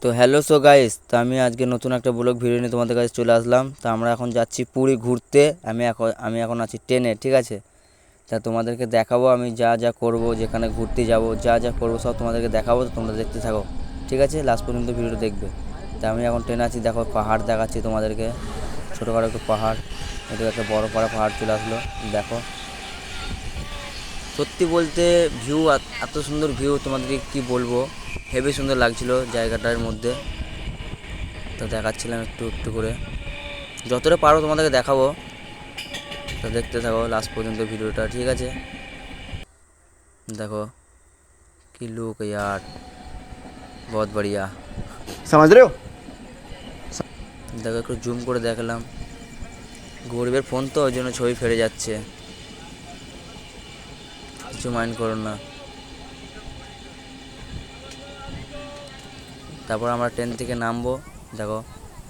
তো hello so guys, তো আমি আজকে নতুন একটা ব্লগ ভিডিও নিয়ে তোমাদের কাছে চলে আসলাম। তো আমরা এখন যাচ্ছি পুরী ঘুরতে। আমি এখন আছি ট্রেনে, ঠিক আছে। তা তোমাদেরকে দেখাবো আমি যা যা করব, যেখানে ঘুরতে যাব যা যা করব সব তোমাদেরকে দেখাবো। তো তোমরা দেখতে থাকো, ঠিক আছে, লাস্ট পর্যন্ত ভিডিওটা দেখবে। তা আমি এখন ট্রেনে আছি, দেখো পাহাড় দেখাচ্ছি তোমাদেরকে, ছোটোখাটো একটু পাহাড়। এটা একটা বড় পাহাড় চলে আসলো, দেখো। সত্যি বলতে ভিউ, এত সুন্দর ভিউ তোমাদেরকে কি বলবো, হেবি সুন্দর লাগছিল জায়গাটার মধ্যে। তো দেখাচ্ছিলাম একটু একটু করে, যতটা পারো তোমাদেরকে দেখাবো। তো দেখতে থাকো লাস্ট পর্যন্ত ভিডিওটা, ঠিক আছে। দেখো কি লুক यार, बहुत बढ़िया। समझ रहे हो। দেখো একটু জুম করে দেখালাম, গরিবের ফোন তো ওই জন্য ছবি ফেটে যাচ্ছে, কিছু মাইন্ড করো না। তারপর আমরা ট্রেন থেকে নামবো। দেখো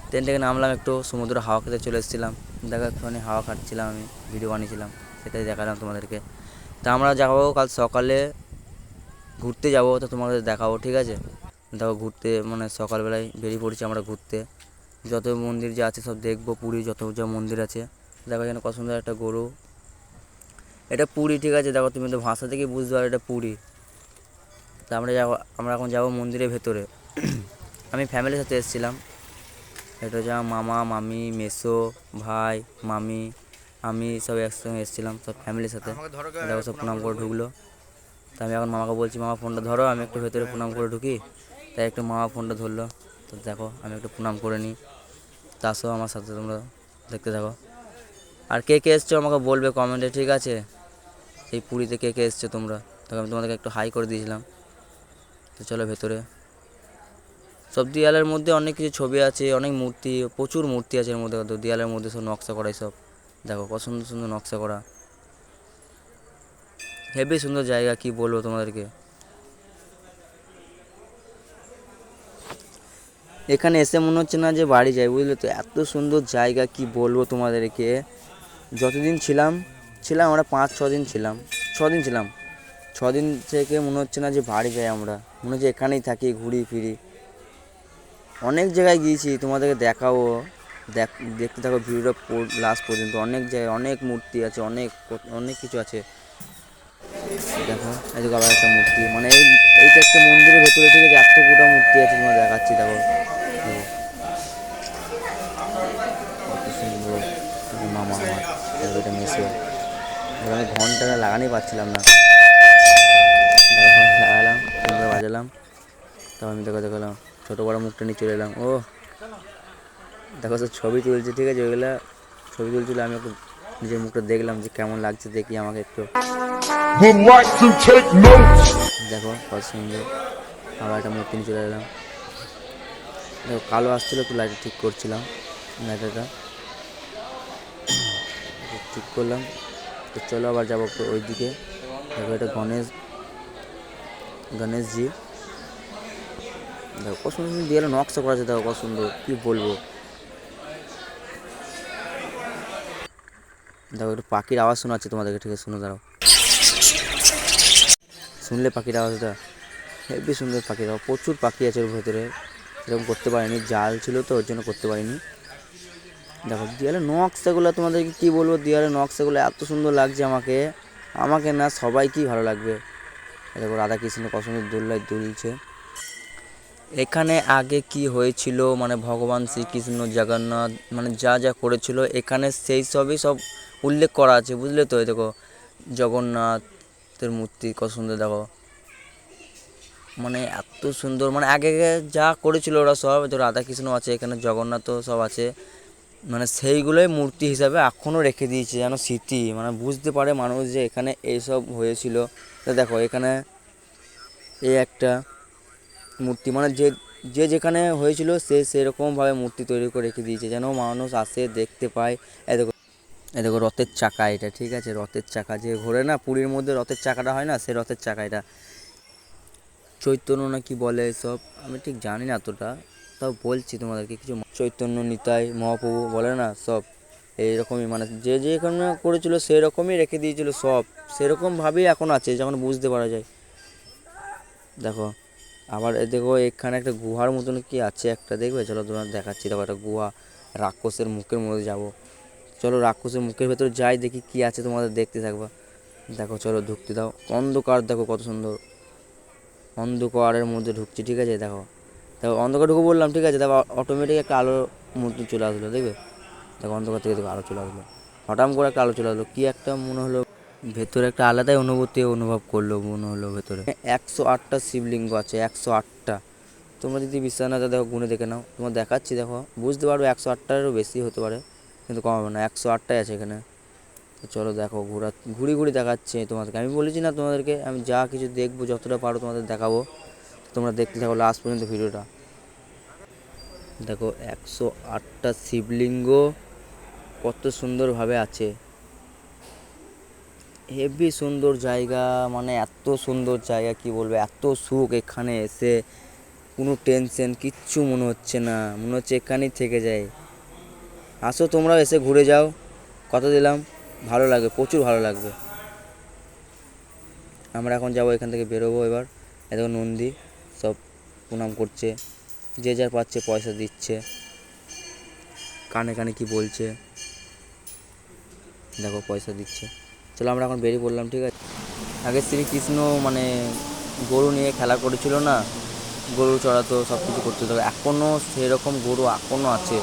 ট্রেন থেকে নামলাম, একটু সমুদ্র হাওয়া খেতে চলে এসেছিলাম। দেখো একটুখানি হাওয়া খাচ্ছিলাম, আমি ভিডিও বানিয়েছিলাম, সেটাই দেখালাম তোমাদেরকে। তা আমরা যাবো কাল সকালে ঘুরতে যাব, তো তোমাদের দেখাবো, ঠিক আছে। দেখো ঘুরতে মানে সকালবেলায় বেরিয়ে পড়েছি আমরা ঘুরতে। যত মন্দির যা আছে সব দেখবো, পুরী যত যা মন্দির আছে। দেখো এখানে কত সুন্দর একটা গরু, এটা পুরী, ঠিক আছে। দেখো তুমি তো ভাষা থেকে বুঝতে পারো এটা পুরী। তা আমরা এখন যাবো মন্দিরের ভেতরে। আমি ফ্যামিলির সাথে এসেছিলাম, এটা হচ্ছে আমার মামা মামি মেসো ভাই মামি, আমি সব একসঙ্গে এসেছিলাম সব ফ্যামিলির সাথে। দেখো সব প্রণাম করে ঢুকলো। তা আমি এখন মামাকে বলছি, মামা ফোনটা ধরো, আমি একটু ভেতরে প্রণাম করে ঢুকি। তাই একটু মামা ফোনটা ধরলো। তো দেখো আমি একটু প্রণাম করে নিই, তা আসো আমার সাথে, তোমরা দেখতে থাকো। আর কে কে এসছো আমাকে বলবে কমেন্টে, ঠিক আছে। এই পুরীতে কে কে এসছো তোমরা, তখন আমি তোমাদেরকে একটু হাই করে দিয়েছিলাম। তো চলো ভেতরে। সব দেয়ালের মধ্যে অনেক কিছু ছবি আছে, অনেক মূর্তি, প্রচুর মূর্তি আছে এর মধ্যে। তো দেয়ালের মধ্যে সব নকশা করা, সব দেখো কত সুন্দর সুন্দর নকশা করা, হেবি সুন্দর জায়গা, কি বলবো তোমাদেরকে। এখানে এসে মনে হচ্ছে না যে বাড়ি যাই, বুঝলে তো, এত সুন্দর জায়গা কি বলবো তোমাদেরকে। যতদিন ছিলাম ছিলাম আমরা 5-6 দিন ছিলাম, 6 দিন ছিলাম। 6 দিন থেকে মনে হচ্ছে না যে বাড়ি যাই, আমরা মনে হচ্ছে এখানেই থাকি, ঘুরি ফিরি। অনেক জায়গায় গিয়েছি, তোমাদেরকে দেখাবো। দেখতে থাকো ভিডিওটা লাস্ট পর্যন্ত। অনেক জায়গায় অনেক মূর্তি আছে, অনেক অনেক কিছু আছে। দেখো এদিকে আবার একটা মূর্তি, মানে এইটা একটা মন্দিরের ভেতরে, ঠিক আছে, এত গোটা মূর্তি আছে, তোমার দেখাচ্ছি। দেখো দেখো কত সুন্দর। মামা আমার, দেখো এটা মেসো। দেখো আমি ঘন্টাটা লাগানোই পারছিলাম না, দেখো লাগালাম, সুন্দর বাজালাম। তাও আমি দেখালাম, ছোটো বড়ো মুখটা নিয়ে চলে এলাম। ও দেখো সব ছবি তুলছে, ঠিক আছে, ওইগুলা ছবি তুলছিল। আমি একটু নিজের মুখটা দেখলাম যে কেমন লাগছে, দেখি আমাকে একটু। Would like to take notes. দেখো কত সুন্দর, আবার একটা মূর্তি নিয়ে চলে এলাম। দেখো কালো আসছিলো, একটু লাইটটা ঠিক করছিলাম, লাইটটা ঠিক করলাম। তো চলো আবার যাবো একটু ওই দিকে। দেখো এটা গণেশজি। দেখো কত সুন্দর সুন্দর দিয়ে নকশা করা আছে, দেখো কত সুন্দর, কী বলবো। দেখো একটু পাখির আওয়াজ শোনাচ্ছে তোমাদেরকে, ঠিক আছে, শুনে দাঁড়াও, শুনলে পাখির আওয়াজটা হেবি সুন্দর। পাখির আওয়াজ, প্রচুর পাখি আছে ওর ভেতরে। এরকম করতে পারিনি, জাল ছিল তো ওর জন্য করতে পারিনি। দেখো দেয়ালে নকশাগুলো তোমাদেরকে কী বলবো, দেয়ালে নকশাগুলো এত সুন্দর লাগছে আমাকে, আমাকে না সবাইকেই ভালো লাগবে। দেখো রাধাকৃষ্ণ কত সুন্দর দোলনায় দুলছে। এখানে আগে কি হয়েছিল, মানে ভগবান শ্রীকৃষ্ণ জগন্নাথ মানে যা যা করেছিল এখানে, সেই সবই সব উল্লেখ করা আছে, বুঝলে তো। এই দেখো জগন্নাথের মূর্তি কত সুন্দর, দেখো মানে এত সুন্দর, মানে আগে যা করেছিল ওরা সব। তো রাধাকৃষ্ণ আছে এখানে, জগন্নাথও সব আছে, মানে সেইগুলোই মূর্তি হিসাবে এখনও রেখে দিয়েছে, যেন স্মৃতি, মানে বুঝতে পারে মানুষ যে এখানে এইসব হয়েছিল। তো দেখো এখানে এই একটা মূর্তি, মানে যে যে যেখানে হয়েছিল সে সেরকমভাবে মূর্তি তৈরি করে রেখে দিয়েছে, যেন মানুষ আসে দেখতে পায়। এই দেখো, এই দেখো রথের চাকা এটা, ঠিক আছে, রথের চাকা যে ঘোরে না পুরীর মধ্যে, রথের চাকাটা হয় না, সে রথের চাকা এটা। চৈতন্য না কি বলে এসব, আমি ঠিক জানি না এতটা, তাও বলছি তোমাদেরকে কিছু। চৈতন্য নিতাই মহাপ্রভু বলে না, সব এইরকমই, মানে যে যেখানে করেছিল সেরকমই রেখে দিয়েছিল সব, সেরকমভাবেই এখন আছে, যখন বুঝতে পারা যায়। দেখো আবার দেখো এখানে একটা গুহার মতন কি আছে একটা, দেখবে চলো তোমার দেখাচ্ছি। দেখো একটা গুহা, রাক্ষসের মুখের মধ্যে যাব। চলো রাক্ষসের মুখের ভেতর যাই, দেখি কি আছে, তোমাদের দেখতে থাকবা। দেখো চলো ঢুকতে দাও। অন্ধকার দেখো কত সুন্দর, অন্ধকারের মধ্যে ঢুকছি, ঠিক আছে। দেখো দেখো অন্ধকার ঢুকে বললাম, ঠিক আছে। দেখো অটোমেটিক একটা আলো মধ্যে চলে আসলো, দেখবে। দেখো অন্ধকার থেকে দেখো আলো চলে আসলো, হঠাৎ করে একটা আলো চলে আসলো, কি একটা মনে হলো ভেতরে একটা আলাদাই অনুভূতি অনুভব করলো মনে হলো ভেতরে। 108টা শিবলিঙ্গ আছে, 108টা। তোমরা যদি বিশ্বাস না হয় দেখো গুনে দেখে নাও, তোমার দেখাচ্ছি। দেখো বুঝতে পারবে 108টারও বেশি হতে পারে, কিন্তু কম হবে না, 108টাই আছে এখানে। তো চলো দেখো ঘুরি ঘুরি দেখাচ্ছে তোমাদেরকে। আমি বলেছি না তোমাদেরকে আমি যা কিছু দেখবো যতটা পারো তোমাদের দেখাবো। তোমরা দেখতে থাকো লাস্ট পর্যন্ত ভিডিওটা। দেখো 108টা শিবলিঙ্গ কত সুন্দরভাবে আছে, হেভি সুন্দর জায়গা, মানে এত সুন্দর জায়গা কি বলবো, এত সুখ এখানে এসে। কোনো টেনশন কিচ্ছু মনে হচ্ছে না, মনে হচ্ছে এখানেই থেকে যায়। আসো তোমরাও এসে ঘুরে যাও, কথা দিলাম ভালো লাগবে, প্রচুর ভালো লাগবে। আমরা এখন যাবো, এখান থেকে বেরোবো এবার। এত নন্দী সব প্রণাম করছে, যে যার পাচ্ছে পয়সা দিচ্ছে, কানে কানে কি বলছে দেখো, পয়সা দিচ্ছে। চলো আমরা এখন বেরিয়ে পড়লাম, ঠিক আছে। আগে শ্রীকৃষ্ণ মানে গরু নিয়ে খেলা করেছিল না, গরু চড়াতো, সব কিছু করতে হতো। এখনও সেরকম গরু এখনও আছে,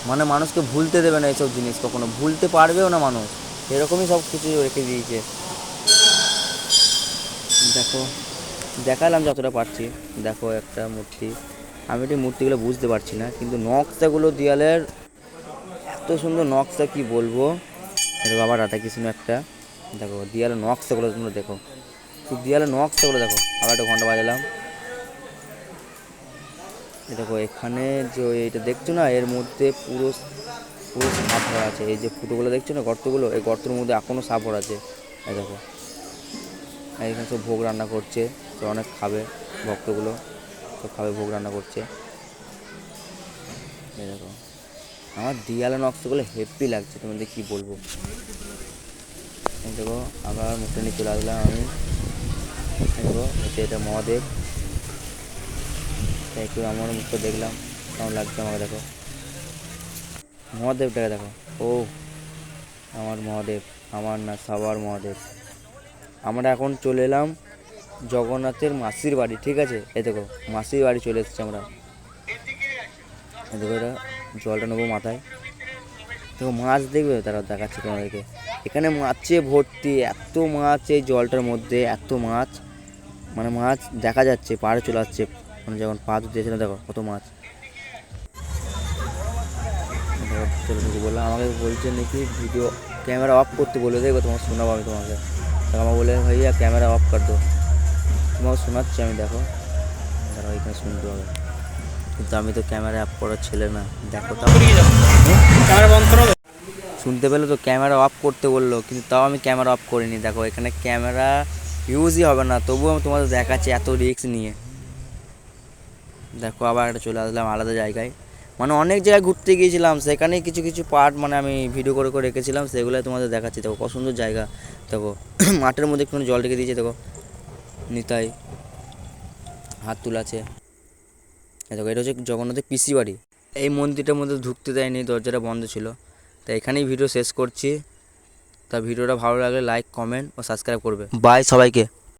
মানে মানুষকে ভুলতে দেবে না এইসব জিনিস, কখনো ভুলতে পারবেও না মানুষ, এরকমই সব কিছু রেখে দিয়েছে। দেখো দেখালাম যতটা পারছি। দেখো একটা মূর্তি, আমি এই মূর্তিগুলো বুঝতে পারছি না, কিন্তু নকশাগুলো দেয়ালের এত সুন্দর নকশা কি বলবো। দেখো আবার রাধাকৃষ্ণ একটা, দেখো দেয়ালের নকশাগুলো তোমরা দেখো, শুধু দেয়ালের নকশাগুলো দেখো। আবার একটা ঘন্টা বাজালাম, দেখো এখানে যে এইটা দেখছো না, এর মধ্যে পুরো পুরো সাপ ভরা আছে। এই যে ফুটোগুলো দেখছো না, গর্তগুলো, এই গর্তের মধ্যে এখনও সাপ ভরা আছে। এই দেখো এখানে সব ভোগ রান্না করছে, তো অনেক খাবে ভক্তগুলো, সব খাবে, ভোগ রান্না করছে। এই দেখো আমার দেয়ালে নকশাগুলো হেভি লাগছে, তোমাদের কী বলবো। এই দেখো আবার মুখটা নিয়ে চলে আসলাম আমি। দেখো এটা মহাদেব, তাই একটু আমার মুখটা দেখলাম কেমন লাগছে আমাকে। দেখো মহাদেবটাকে দেখো, ও আমার মহাদেব, আমার না সবার মহাদেব। আমরা এখন চলে এলাম জগন্নাথের মাসির বাড়ি, ঠিক আছে। এই দেখো মাসির বাড়ি চলে এসেছি আমরা। এই দেখো এটা জলটা নেবো মাথায়। দেখো মাছ দেখবে, তারা দেখাচ্ছে তোমাদেরকে, এখানে মাছে ভর্তি, এত মাছ এই জলটার মধ্যে, এত মাছ, মানে মাছ দেখা যাচ্ছে, পাড়ে চলে আসছে, মানে যখন পা ধুতেছিল দেখো কত মাছ। চলে ঢুকে বললাম, আমাকে বলছে নাকি ভিডিও ক্যামেরা অফ করতে বলে, দেখো তোমার শোনাবো আমি তোমাকে। তখন আমার বলে ভাইয়া ক্যামেরা অফ কর দো, তোমাকে শোনাচ্ছি আমি। দেখো তারা এখানে শুনতে হবে, কিন্তু আমি তো ক্যামেরা অফ করার ছেলে না। দেখো তাও শুনতে পেলে তো, ক্যামেরা অফ করতে বললো, কিন্তু তাও আমি ক্যামেরা অফ করিনি। দেখো এখানে ক্যামেরা ইউজই হবে না, তবুও আমি তোমাদের দেখাচ্ছি এত রিস্ক নিয়ে। দেখো আবার একটা চলে আসলাম আলাদা জায়গায়, মানে অনেক জায়গায় ঘুরতে গিয়েছিলাম, সেখানে কিছু কিছু পার্ট মানে আমি ভিডিও করে করে রেখেছিলাম, সেগুলোই তোমাদের দেখাচ্ছি। দেখো কত সুন্দর জায়গা, দেখো মাঠের মধ্যে একটু জল রেখে দিয়েছে, দেখো নিতাই হাত তুলাছে। দেখো এটা হচ্ছে জগন্নাথের পিসি বাড়ি। এই মন্দিরটার মধ্যে ঢুকতে দেয়নি, দরজাটা বন্ধ ছিল। তাই এখানেই ভিডিও শেষ করছি। তা ভিডিওটা ভালো লাগলে লাইক, কমেন্ট ও সাবস্ক্রাইব করবে। বাই সবাইকে।